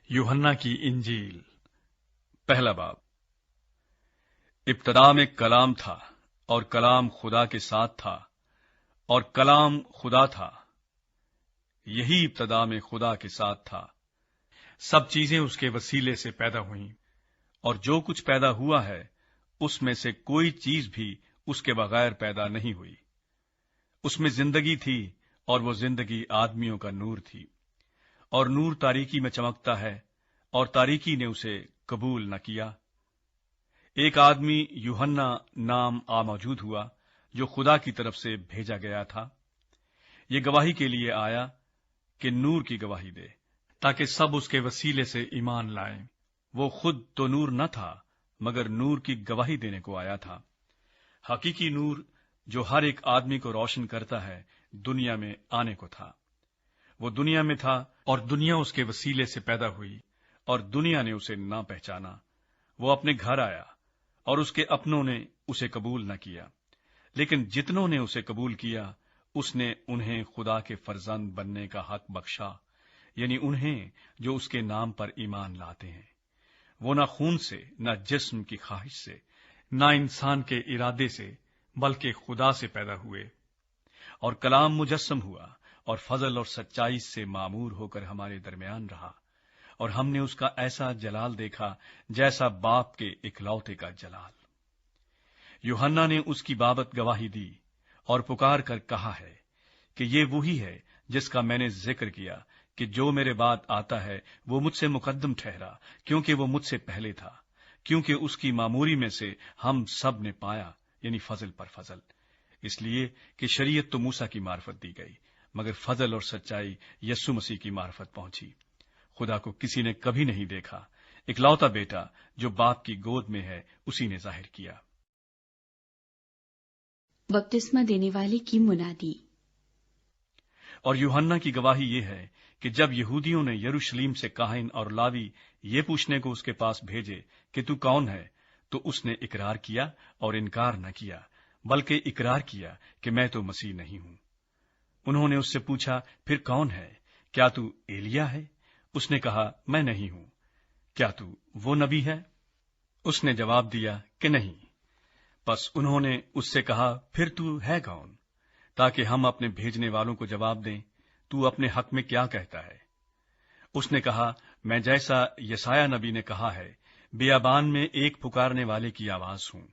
यूहन्ना की इंजील पहला बाब। इब्तदा में कलाम था और कलाम खुदा के साथ था और कलाम खुदा था। यही इब्तदा में खुदा के साथ था। सब चीजें उसके वसीले से पैदा हुईं और जो कुछ पैदा हुआ है उसमें से कोई चीज भी उसके बगैर पैदा नहीं हुई। उसमें जिंदगी थी और वो जिंदगी आदमियों का नूर थी। और नूर तारीकी में चमकता है और तारीकी ने उसे कबूल न किया। एक आदमी यूहन्ना नाम मौजूद हुआ जो खुदा की तरफ से भेजा गया था। ये गवाही के लिए आया कि नूर की गवाही दे, ताकि सब उसके वसीले से ईमान लाएं। वो खुद तो नूर न था, मगर नूर की गवाही देने को आया था। हकीकी नूर जो हर एक आदमी को रोशन करता है, दुनिया में आने को था। वो दुनिया में था और दुनिया उसके वसीले से पैदा हुई और दुनिया ने उसे ना पहचाना। वो अपने घर आया और उसके अपनों ने उसे कबूल न किया, लेकिन जितनों ने उसे कबूल किया उसने उन्हें खुदा के फर्जंद बनने का हक बख्शा, यानी उन्हें जो उसके नाम पर ईमान लाते हैं। वो न खून से, न जिस्म की ख्वाहिश से, न इंसान के इरादे से, बल्कि खुदा से पैदा हुए। और कलाम मुजस्सम हुआ और फजल और सच्चाई से मामूर होकर हमारे दरमियान रहा, और हमने उसका ऐसा जलाल देखा जैसा बाप के इकलौते का जलाल। यूहन्ना ने उसकी बाबत गवाही दी और पुकार कर कहा है कि ये वही है जिसका मैंने जिक्र किया कि जो मेरे बाद आता है वो मुझसे मुकद्दम ठहरा, क्योंकि वो मुझसे पहले था। क्योंकि उसकी मामूरी में से हम सब ने पाया, यानी फजल पर फजल। इसलिए कि शरीयत तो मूसा की मार्फत दी गई, मगर फजल और सच्चाई यस्सु मसीह की मार्फत पहुंची। खुदा को किसी ने कभी नहीं देखा, इकलौता बेटा जो बाप की गोद में है उसी ने जाहिर किया। बपतिस्मा देने वाले की मुनादी। और यूहन्ना की गवाही ये है कि जब यहूदियों ने यरूशलेम से काहिन और लावी ये पूछने को उसके पास भेजे कि तू कौन है, तो उसने इकरार किया और इनकार न किया, बल्कि इकरार किया कि मैं तो मसीह नहीं हूं। उन्होंने उससे पूछा, फिर कौन है? क्या तू एलिया है? उसने कहा, मैं नहीं हूं। क्या तू वो नबी है? उसने जवाब दिया कि नहीं। बस उन्होंने उससे कहा, फिर तू है कौन, ताकि हम अपने भेजने वालों को जवाब दें, तू अपने हक में क्या कहता है? उसने कहा, मैं जैसा यसाया नबी ने कहा है, बियाबान में एक पुकारने वाले की आवाज हूं,